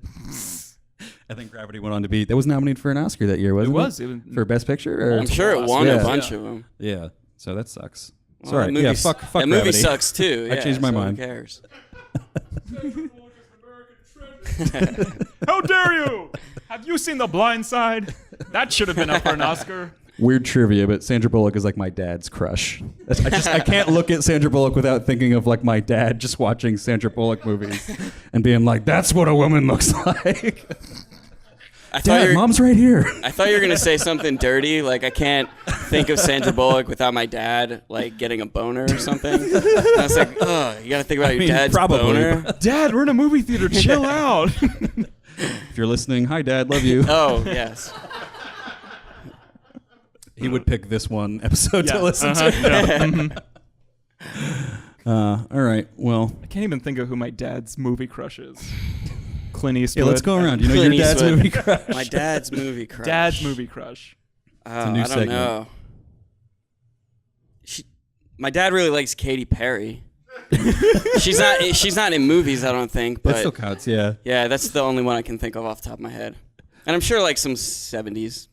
A: I think Gravity went on to be that was nominated for an Oscar that year, wasn't it?
B: It was.
A: For Best Picture. Or?
E: I'm sure it won
A: Yeah.
E: a bunch of them.
A: Yeah, so that sucks.
E: Well,
A: Sorry,
E: that movie
A: yeah,
E: s-
A: fuck
E: that movie
A: Gravity.
E: sucks too.
A: I
E: Yeah,
A: changed my
E: so
A: mind.
E: Who cares?
B: How dare you? Have you seen The Blind Side? That should have been up for an Oscar.
A: Weird trivia, but Sandra Bullock is like my dad's crush. I can't look at Sandra Bullock without thinking of like my dad just watching Sandra Bullock movies and being like, "That's what a woman looks like."
E: I thought
A: Dad,
E: you
A: mom's right here.
E: I thought you were gonna say something dirty, like I can't think of Sandra Bullock without my dad like getting a boner or something. And I was like, oh, you gotta think about your
A: mean,
E: dad's
A: probably,
E: boner.
B: Dad, we're in a movie theater. Chill out.
A: If you're listening, hi Dad, love you.
E: Oh yes.
A: He would pick this one episode
B: Yeah.
A: to listen
B: Uh-huh.
A: to.
B: Yeah. Mhm.
A: All right, well,
B: I can't even think of who my dad's movie crush is. Clint
A: yeah,
B: Eastwood.
A: let's go around. You know
E: Clint
A: your dad's
E: Eastwood.
A: movie crush.
E: My dad's movie crush.
B: Dad's movie crush.
A: a new
E: I don't
A: segment.
E: know. My dad really likes Katy Perry. She's not in movies, I don't think.
A: That
E: But
A: still counts, yeah.
E: yeah, that's the only one I can think of off the top of my head. And I'm sure like some 70s.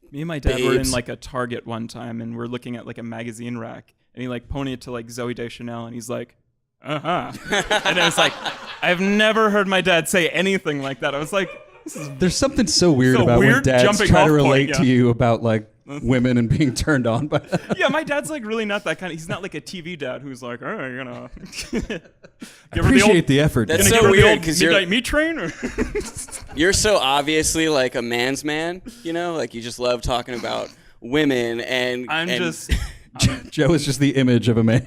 B: Me and my dad were in
E: Babes.
B: like a Target one time, and we're looking at like a magazine rack, and he like pointed to like Zooey Deschanel, and he's like, and I was like, I've never heard my dad say anything like that. I was like, this is
A: There's something so weird
B: So
A: about when
B: weird
A: dads
B: jumping
A: try to
B: off point,
A: relate
B: yeah.
A: to you about like women and being turned on by them.
B: yeah, my dad's like really not that kind of. He's not like a TV dad who's like, oh, you're gonna
A: I appreciate the effort.
E: That's
A: Dad.
E: so weird, 'cause you're-
B: midnight meat train. Or
E: You're so obviously like a man's man, you know? Like you just love talking about women and
B: I'm
E: and
B: just.
A: Joe is just the image of a man.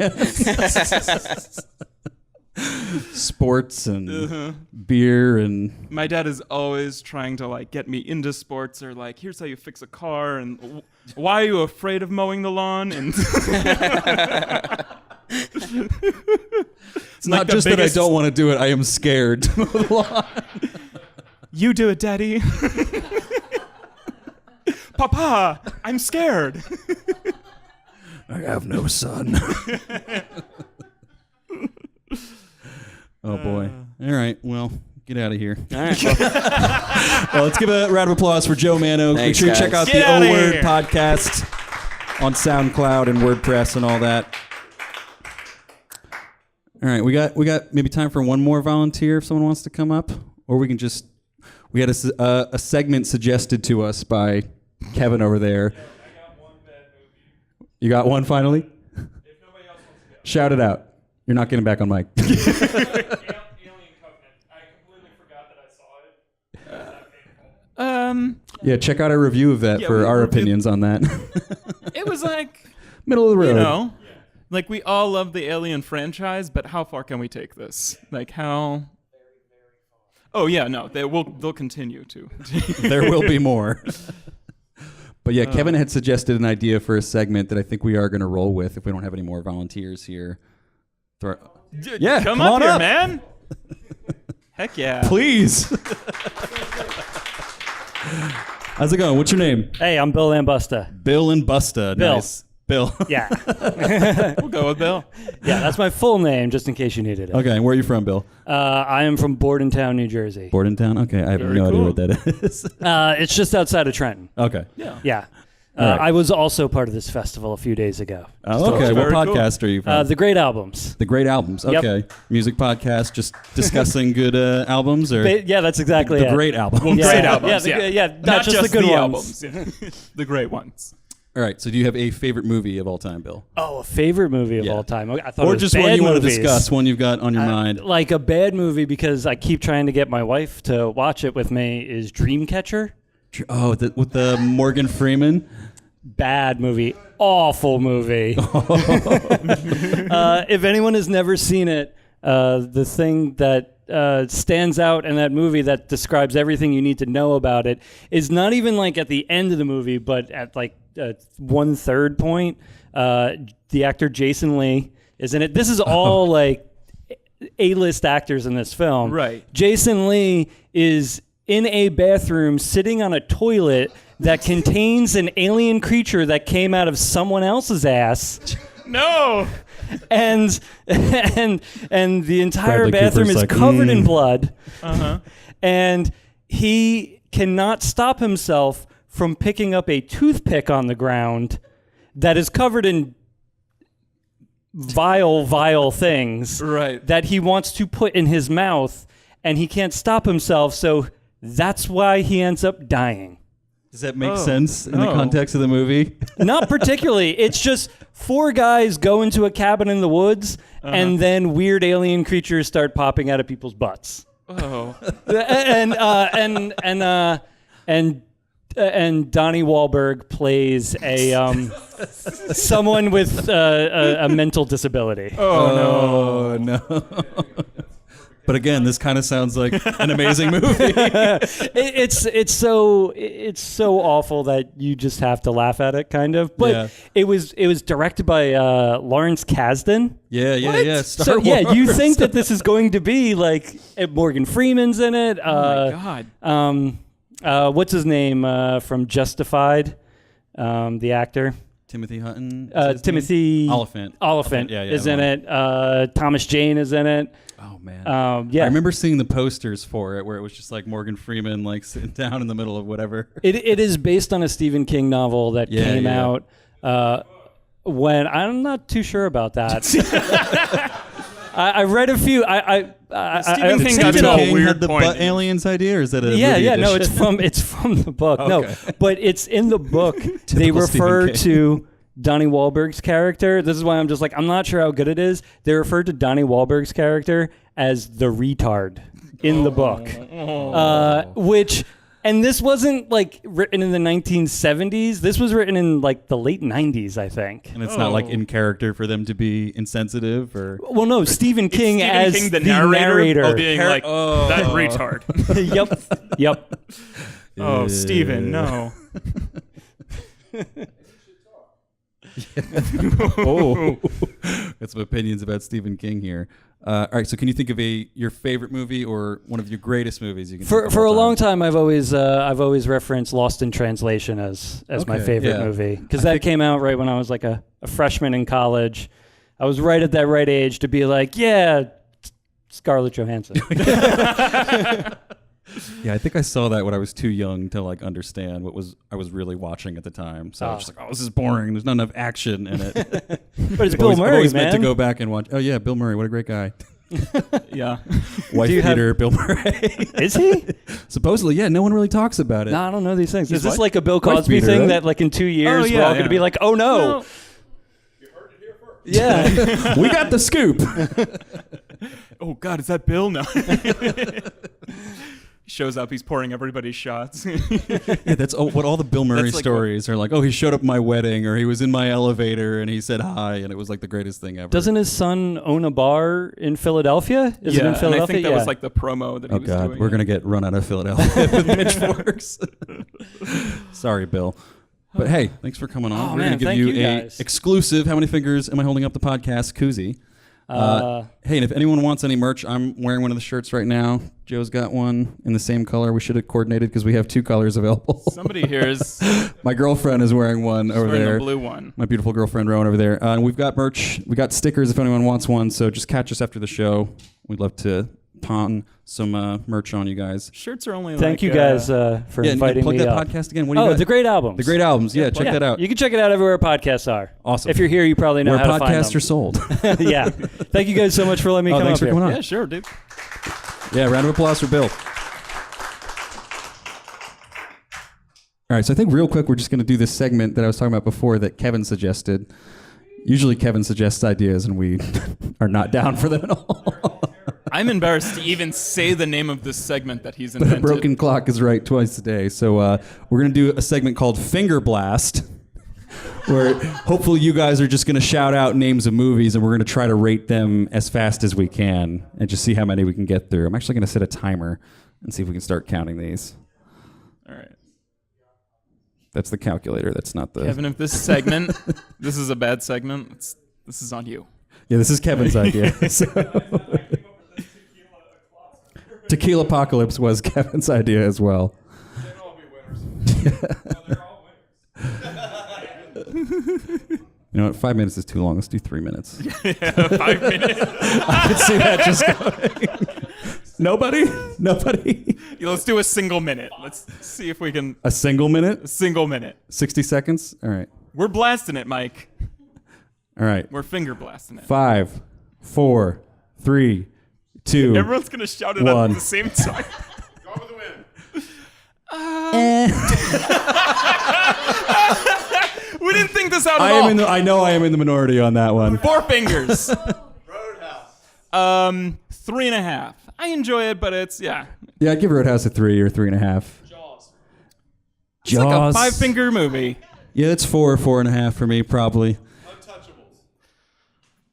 A: Sports and beer and
B: My dad is always trying to like get me into sports, or like, here's how you fix a car, and why are you afraid of mowing the lawn? And
A: it's not just that I don't want to do it. I am scared to mow the lawn.
B: You do it, Daddy. Papa, I'm scared.
A: I have no son. Oh boy. All right. Well, get out of here.
E: All right.
A: Well, let's give a round of applause for Joe Manno. Make
E: Thanks,
A: sure you check
E: guys.
A: out
B: Get
A: the
B: outta
A: O Word
B: here.
A: podcast on SoundCloud and WordPress and all that. All right, we got maybe time for one more volunteer if someone wants to come up, or we can just. We had a segment suggested to us by Kevin over there.
C: I got one bad movie.
A: You got one finally?
C: If nobody else wants to go.
A: Shout it out. You're not getting back on mic.
C: Alien Covenant. I completely forgot that I saw it. Is that painful?
A: Yeah, check out our review of that
B: Yeah,
A: for
B: we
A: our
B: reviewed-
A: opinions on that.
B: It was like,
A: Middle of the road.
B: you know, like we all love the Alien franchise, but how far can we take this? Like how? Oh yeah, no, they'll continue to.
A: There will be more. But yeah, Kevin had suggested an idea for a segment that I think we are going to roll with if we don't have any more volunteers here. Yeah,
B: come
A: on
B: up here,
A: up.
B: man. Heck yeah.
A: Please. How's it going? What's your name?
F: Hey, I'm Bill Lambusta.
A: Bill and Busta.
F: Bill.
A: Nice. Bill.
F: Yeah.
B: We'll go with Bill.
F: Yeah, that's my full name, just in case you needed it.
A: Okay, and where are you from, Bill?
F: I am from Bordentown, New Jersey.
A: Bordentown? Okay, I have
B: Very
A: no idea
B: cool.
A: what that is.
F: It's just outside of Trenton.
A: Okay.
F: Yeah.
A: All right.
F: I was also part of this festival a few days ago.
A: Oh, okay. What
B: very cool.
A: podcast are you from?
F: The Great Albums.
A: The Great Albums.
F: Yep.
A: Okay. Music podcast, just discussing good albums, or
F: Yeah, that's exactly
A: the
F: it.
A: great albums.
B: Well,
F: Yeah,
B: great
F: yeah,
B: albums.
F: yeah,
B: Not just
F: the good
B: the
F: ones.
B: albums. The great ones.
A: All right. So, do you have a favorite movie of all time, Bill?
F: Oh, a favorite movie of
A: Yeah.
F: all time. I thought it
A: Or
F: was
A: just
F: bad
A: one you want to
F: movies.
A: discuss, one you've got on your mind.
F: Like a bad movie, because I keep trying to get my wife to watch it with me, is Dreamcatcher.
A: Oh, with the Morgan Freeman.
F: Bad movie. Awful movie. If anyone has never seen it, the thing that stands out in that movie that describes everything you need to know about it is not even like at the end of the movie, but at like 1/3 point. The actor Jason Lee is in it. This is all like A-list actors in this film.
B: Right.
F: Jason Lee is in a bathroom sitting on a toilet that contains an alien creature that came out of someone else's ass.
B: No.
F: And the entire
A: Bradley
F: bathroom
A: Cooper's
F: is
A: like,
F: covered in blood.
B: Uh-huh.
F: And he cannot stop himself from picking up a toothpick on the ground that is covered in vile things
B: Right.
F: that he wants to put in his mouth, and he can't stop himself, so that's why he ends up dying.
A: Does that make
B: Oh.
A: sense in the
B: Oh.
A: context of the movie?
F: Not particularly. It's just 4 guys go into a cabin in the woods, and then weird alien creatures start popping out of people's butts.
B: Oh.
F: And Donnie Wahlberg plays a someone with a mental disability.
A: Oh no. But again, this kind of sounds like an amazing movie.
F: It's so awful that you just have to laugh at it, kind of. But
A: Yeah.
F: it was directed by Lawrence Kasdan.
A: Yeah. Star
F: So yeah, you
A: Wars.
F: think that this is going to be like Morgan Freeman's in it.
B: Oh my God.
F: What's his name from Justified? The actor.
A: Timothy Hutton? Is that his name?
F: Timothy
A: Oliphant. Yeah,
F: is in it. Thomas Jane is in it.
A: Oh man.
F: Yeah.
A: I remember seeing the posters for it where it was just like Morgan Freeman like sitting down in the middle of whatever.
F: It is based on a Stephen King novel that came out when I'm not too sure about that. I read a few.
B: Stephen King
A: Stephen
B: got to a
A: King
B: weird
A: had the
B: point.
A: butt aliens idea, or is that a
F: Yeah,
A: movie
F: no,
A: edition?
F: it's from the book. No,
A: Okay.
F: but it's in the book. They
A: Typical
F: refer
A: Stephen King.
F: to Donnie Wahlberg's character. This is why I'm just like, I'm not sure how good it is. They refer to Donnie Wahlberg's character as the retard in the book, which And this wasn't like written in the 1970s. This was written in like the late 90s, I think.
A: And it's not like in character for them to be insensitive or.
F: Well, no, Stephen King
B: Stephen
F: as
B: King,
F: the narrator.
B: being like, that retard.
F: Yep.
B: Oh, Stephen, no.
A: Oh, got some opinions about Stephen King here. All right, so can you think of your favorite movie or one of your greatest movies you can?
F: For a long time, I've always referenced Lost in Translation as my favorite movie because that came out right when I was like a freshman in college. I was right at that right age to be like, yeah, Scarlett Johansson.
A: Yeah, I think I saw that when I was too young to like understand what I was really watching at the time. So I was just like, oh, this is boring. There's not enough action in it.
F: But it's Bill Murray,
A: I've always
F: man.
A: meant to go back and watch. Oh yeah, Bill Murray, what a great guy.
B: Yeah.
A: Wife beater, Bill Murray.
F: Is he?
A: Supposedly, yeah. No one really talks about it.
F: No, I don't know these things. Is this
B: what?
F: like a Bill
A: Wife
F: Cosby
A: beater,
F: thing
A: right?
F: that like in 2 years
B: yeah,
F: we're all going to be like, oh no.
B: Well,
D: You heard it here first.
F: Yeah.
A: We got the scoop.
B: oh, God, is that Bill? No. Shows up, he's pouring everybody's shots.
A: Yeah, that's what all the Bill Murray
B: That's like
A: stories are like. Oh, he showed up at my wedding, or he was in my elevator and he said hi, and it was like the greatest thing ever.
F: Doesn't his son own a bar in Philadelphia? Is it in Philadelphia?
B: And I think that was like the promo that he
A: Oh
B: was
A: God,
B: doing.
A: we're gonna get run out of Philadelphia with pitchforks. Sorry, Bill. But hey, thanks for coming on.
F: Oh,
A: We're
F: man,
A: gonna give
F: thank
A: you
F: you
A: a
F: guys.
A: exclusive. How many fingers am I holding up the podcast koozie? Hey, and if anyone wants any merch, I'm wearing one of the shirts right now. Joe's got one in the same color. We should have coordinated because we have two colors available.
B: Somebody here is
A: My girlfriend is wearing one over
B: wearing
A: there.
B: the blue one.
A: My beautiful girlfriend Rowan over there. And we've got merch. We got stickers if anyone wants one. So just catch us after the show. We'd love to pawn some merch on you guys.
B: Shirts are only
F: Thank you guys for
A: Yeah,
F: inviting
A: plug
F: me
A: that
F: up.
A: podcast again. What do you got?
F: The Great Albums.
A: The Great Albums. Yeah, check that out.
F: You can check it out everywhere podcasts are.
A: Awesome.
F: If you're here, you probably know
A: Where
F: how to find
A: podcasts
F: them.
A: are sold.
F: Yeah. Thank you guys so much for letting me come
A: thanks
F: up
A: for
F: here.
A: coming on.
B: Yeah, sure, dude.
A: Yeah, round of applause for Bill. All right, so I think real quick we're just going to do this segment that I was talking about before that Kevin suggested. Usually Kevin suggests ideas and we are not down for them at all.
B: I'm embarrassed to even say the name of this segment that he's
A: But a
B: invented.
A: broken clock is right twice a day. So we're going to do a segment called Finger Blast, where hopefully you guys are just going to shout out names of movies and we're going to try to rate them as fast as we can and just see how many we can get through. I'm actually going to set a timer and see if we can start counting these.
B: All right.
A: That's the calculator. That's not the...
B: Kevin, if this segment, this is a bad segment, this is on you.
A: Yeah, this is Kevin's idea. Tequila Apocalypse was Kevin's idea as well.
D: They'll all be winners. No, they're all winners.
A: You know what? 5 minutes is too long. Let's do 3 minutes.
B: 5 minutes.
A: I could see that just going. Nobody?
B: Yeah, let's do a single minute. Let's see if we can.
A: A single minute?
B: A single minute.
A: 60 seconds? All right.
B: We're blasting it, Mike.
A: All right.
B: We're finger blasting it.
A: 5, 4, 3, 2.
B: Everyone's going to shout it out
A: One.
B: at the same time.
D: Gone with the wind.
B: We didn't think this out at all.
A: I know I am in the minority on that one.
B: 4 fingers.
D: Roadhouse.
B: 3.5. I enjoy it, but it's, yeah.
A: Yeah, I'd give Roadhouse a 3 or 3.5.
D: Jaws.
B: It's like a 5-finger movie.
A: Yeah, that's 4 or 4.5 for me, probably.
D: Untouchables.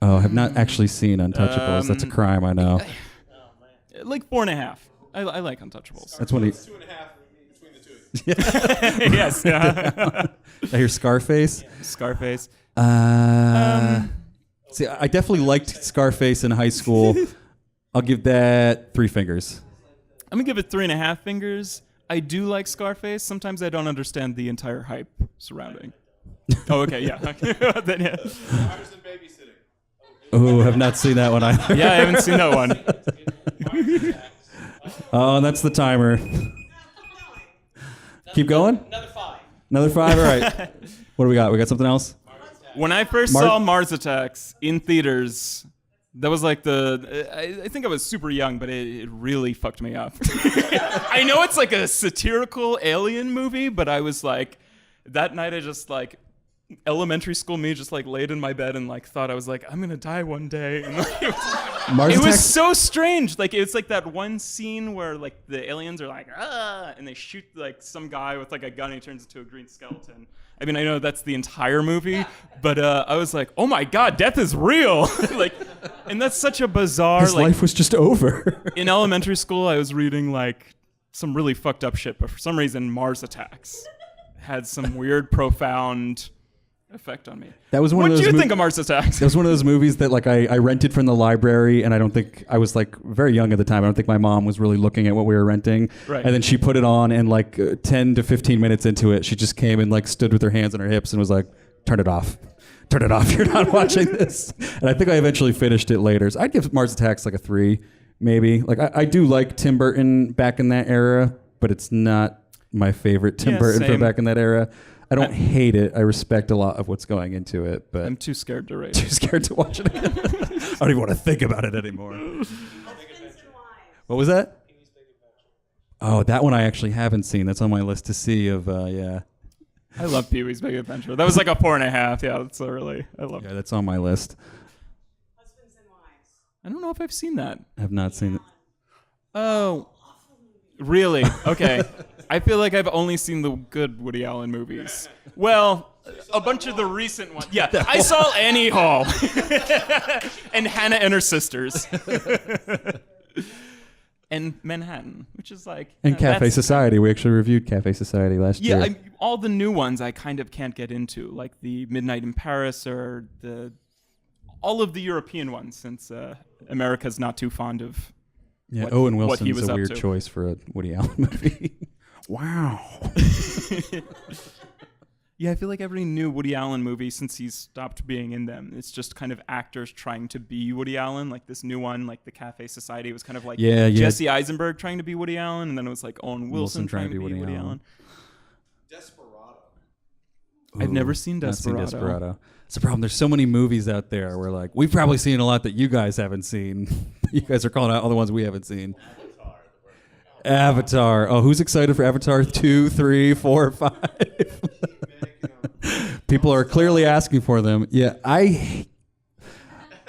A: Oh, I have not actually seen Untouchables. That's a crime, I know.
B: Like 4.5. I like Untouchables.
A: That's when he...
D: 2.5 between the two of you.
B: Yes. Yeah.
A: I hear Scarface.
B: Scarface.
A: See, I definitely liked Scarface in high school. I'll give that 3 fingers.
B: I'm going to give it 3.5 fingers. I do like Scarface. Sometimes I don't understand the entire hype surrounding. Oh, okay, yeah. Then, yeah.
D: Drivers and babysitting.
A: Oh, have not seen that one either.
B: Yeah, I haven't seen that one.
A: Oh, that's the timer. Keep going? Another 5? All right. What do we got? We got something else?
B: When I first saw Mars Attacks in theaters, that was like I think I was super young, but it really fucked me up. I know it's like a satirical alien movie, but I was like, that night I just like, elementary school me just like laid in my bed and like thought I was like, I'm gonna die one day. And like,
A: Mars
B: It was
A: Attacks?
B: so strange. Like it's like that one scene where like the aliens are like, and they shoot like some guy with like a gun. And he turns into a green skeleton. I mean, I know that's the entire movie, but I was like, oh my god, death is real. Like, and that's such a bizarre.
A: His life was just over.
B: In elementary school, I was reading like some really fucked up shit, but for some reason, Mars Attacks had some weird, profound effect on me.
A: That was one
B: what
A: of those.
B: What do you think of Mars Attacks?
A: That was one of those movies that like I rented from the library, and I don't think I was like very young at the time. I don't think my mom was really looking at what we were renting.
B: Right.
A: And then she put it on, and like 10 to 15 minutes into it, she just came and like stood with her hands on her hips and was like, "Turn it off. Turn it off. You're not watching this." And I think I eventually finished it later. So I'd give Mars Attacks like a 3, maybe. Like I do like Tim Burton back in that era, but it's not my favorite Tim Burton from back in that era. I don't hate it. I respect a lot of what's going into it, but
B: I'm too scared to rate.
A: Too scared to watch it again. I don't even want to think about it anymore. What was that? Oh, that one I actually haven't seen. That's on my list to see. Yeah.
B: I love Pee-wee's Big Adventure. That was like a 4.5. Yeah, that's I love it.
A: Yeah, that's on my list.
G: Husbands and Wives.
B: I don't know if I've seen that.
A: I have not seen it.
B: Oh, really? Okay. I feel like I've only seen the good Woody Allen movies. Well, a bunch of the recent ones. Yeah, I saw Annie Hall and Hannah and her sisters. And Manhattan, which is like...
A: And Cafe Society. We actually reviewed Cafe Society last year.
B: Yeah, all the new ones I kind of can't get into, like the Midnight in Paris or all of the European ones, since America's not too fond of
A: Owen
B: what he
A: Wilson's
B: was
A: a
B: up
A: weird
B: to.
A: choice for a Woody Allen movie. Wow.
B: Yeah, I feel like every new Woody Allen movie since he's stopped being in them, it's just kind of actors trying to be Woody Allen. Like this new one, like the Cafe Society, was kind of like Jesse Eisenberg trying to be Woody Allen, and then it was like Owen Wilson trying to be Woody Allen.
D: Desperado.
B: I've never seen Desperado.
A: Not seen Desperado. It's the problem. There's so many movies out there where like we've probably seen a lot that you guys haven't seen. You guys are calling out all the ones we haven't seen. Avatar. Oh, who's excited for Avatar 2, 3, 4, 5? People are clearly asking for them. Yeah, I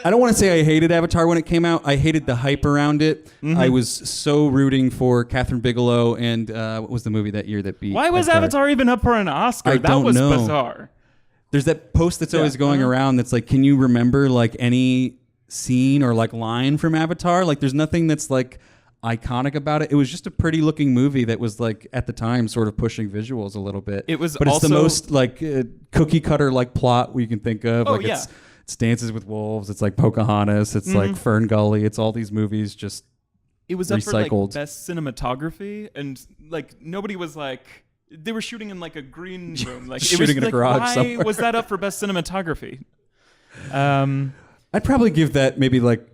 A: don't want to say I hated Avatar when it came out. I hated the hype around it.
B: Mm-hmm.
A: I was so rooting for Catherine Bigelow and what was the movie that year that beat
B: Why was Avatar even up for an Oscar?
A: That
B: was
A: know.
B: Bizarre.
A: There's that post that's always going around that's like, can you remember like any scene or like line from Avatar? Like there's nothing that's like iconic about it. It was just a pretty looking movie that was like at the time sort of pushing visuals a little bit.
B: It was
A: but it's the
B: also-
A: most like cookie cutter like plot we can think of.
B: Oh,
A: like
B: yeah.
A: it's Dances with Wolves. It's like Pocahontas. It's like Fern Gully. It's all these movies just
B: It was up for
A: recycled.
B: like best cinematography, and like nobody was like they were shooting in like a green room, like it was
A: Shooting in a
B: like,
A: garage
B: why
A: somewhere.
B: was that up for best cinematography?
A: I'd probably give that maybe like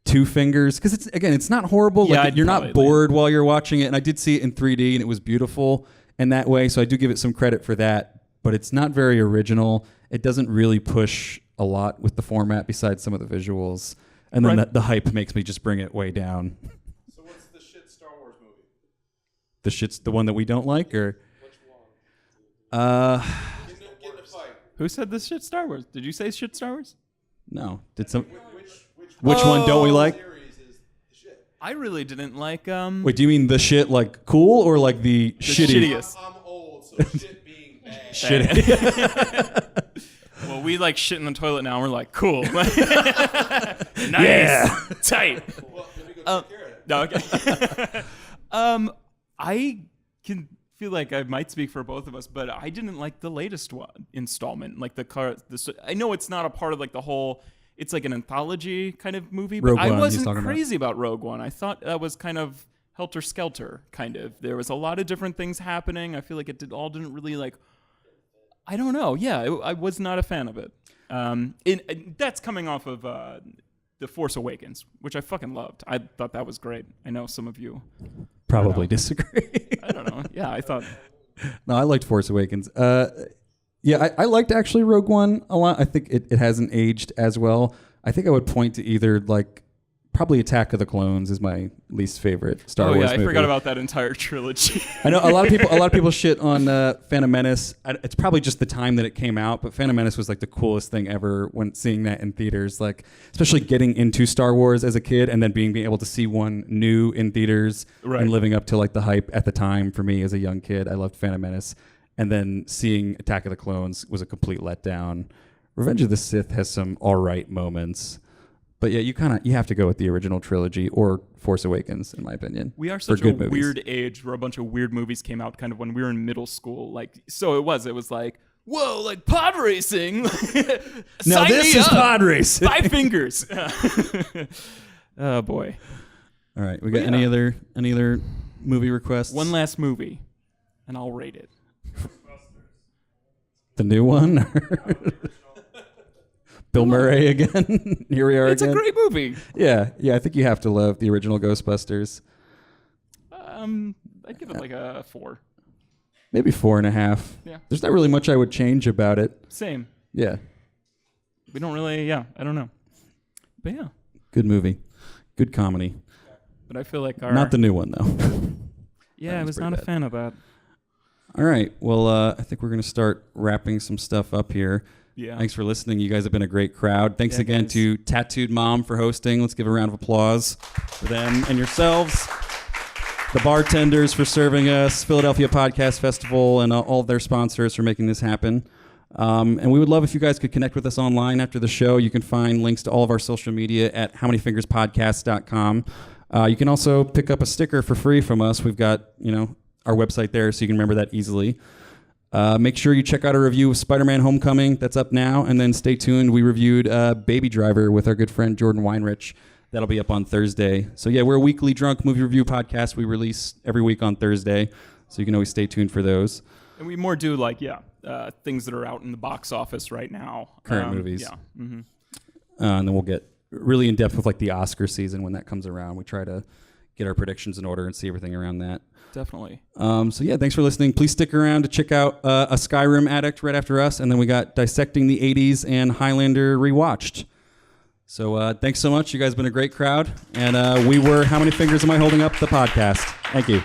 A: 2 fingers because it's not horrible.
B: Yeah,
A: like
B: I'd
A: you're
B: probably
A: not bored while you're watching it. And I did see it in 3D and it was beautiful in that way. So I do give it some credit for that. But it's not very original. It doesn't really push a lot with the format besides some of the visuals. And then
B: Right.
A: the hype makes me just bring it way down.
D: So what's the shit Star Wars movie?
A: The shit's the one that we don't like, or
D: Which one? Get in a fight.
B: Who said this shit Star Wars? Did you say shit Star Wars?
A: no? Did some?
D: Which
A: Which one don't we like?
D: series is the shit?
B: I really didn't like
A: Wait, do you mean the shit like cool or like the shitty?
B: shittiest.
D: I'm old, so shit being bad.
A: Shitty.
B: Well, we like shit in the toilet now. And we're like, cool, nice,
A: Yeah.
B: tight.
D: Well, let me go take care of it.
B: No, okay. I can feel like I might speak for both of us, but I didn't like the latest one installment. Like I know it's not a part of like the whole. It's like an anthology kind of movie, but
A: Rogue
B: I
A: One, he's
B: wasn't
A: talking about.
B: crazy about Rogue One. I thought that was kind of helter skelter, kind of. There was a lot of different things happening. I feel like it all didn't really like. I don't know. Yeah, I was not a fan of it. That's coming off of The Force Awakens, which I fucking loved. I thought that was great. I know some of you
A: Probably disagree.
B: I don't know. Yeah, I thought.
A: No, I liked Force Awakens. Yeah, I liked actually Rogue One a lot. I think it hasn't aged as well. I think I would point to either like probably Attack of the Clones is my least favorite Star Wars movie.
B: I forgot about that entire trilogy.
A: I know a lot of people shit on Phantom Menace. It's probably just the time that it came out, but Phantom Menace was like the coolest thing ever when seeing that in theaters. Like, especially getting into Star Wars as a kid and then being able to see one new in theaters and living up to like the hype at the time for me as a young kid. I loved Phantom Menace, and then seeing Attack of the Clones was a complete letdown. Revenge of the Sith has some all right moments. But yeah, you have to go with the original trilogy or Force Awakens, in my opinion.
B: We are such a weird age where a bunch of weird movies came out kind of when we were in middle school. Like, so it was like, whoa, like pod racing.
A: Now this is pod racing.
B: 5 fingers. Oh boy.
A: All right, we got any other movie requests?
B: One last movie, and I'll rate it.
A: The new one? Bill Murray again. Here we are
B: It's
A: again.
B: a great movie.
A: Yeah, I think you have to love the original Ghostbusters.
B: I'd give it like a 4.
A: Maybe 4.5.
B: Yeah.
A: There's not really much I would change about it.
B: Same.
A: Yeah.
B: We don't really, I don't know. But yeah.
A: Good movie. Good comedy.
B: But I feel like
A: Not the new one, though.
B: Yeah, I was not a fan of that.
A: All right. Well, I think we're going to start wrapping some stuff up here.
B: Yeah.
A: Thanks for listening. You guys have been a great crowd. Thanks again
B: guys.
A: to Tattooed Mom for hosting. Let's give a round of applause for them and yourselves. The bartenders for serving us, Philadelphia Podcast Festival, and all of their sponsors for making this happen. And we would love if you guys could connect with us online after the show. You can find links to all of our social media at howmanyfingerspodcast.com. You can also pick up a sticker for free from us. We've got, our website there, so you can remember that easily. Make sure you check out our review of Spider-Man Homecoming. That's up now. And then stay tuned. We reviewed Baby Driver with our good friend Jordan Weinrich. That'll be up on Thursday. So yeah, we're a weekly drunk movie review podcast. We release every week on Thursday. So you can always stay tuned for those.
B: And we more do things that are out in the box office right now.
A: Current movies.
B: Yeah. Mm-hmm.
A: And then we'll get really in depth with like the Oscar season when that comes around. We try to get our predictions in order and see everything around that.
B: Definitely.
A: So yeah, thanks for listening. Please stick around to check out a Skyrim Addict right after us, and then we got Dissecting the 80s and Highlander Rewatched. So thanks so much. You guys have been a great crowd, and we were How Many Fingers Am I Holding Up? The podcast. Thank you.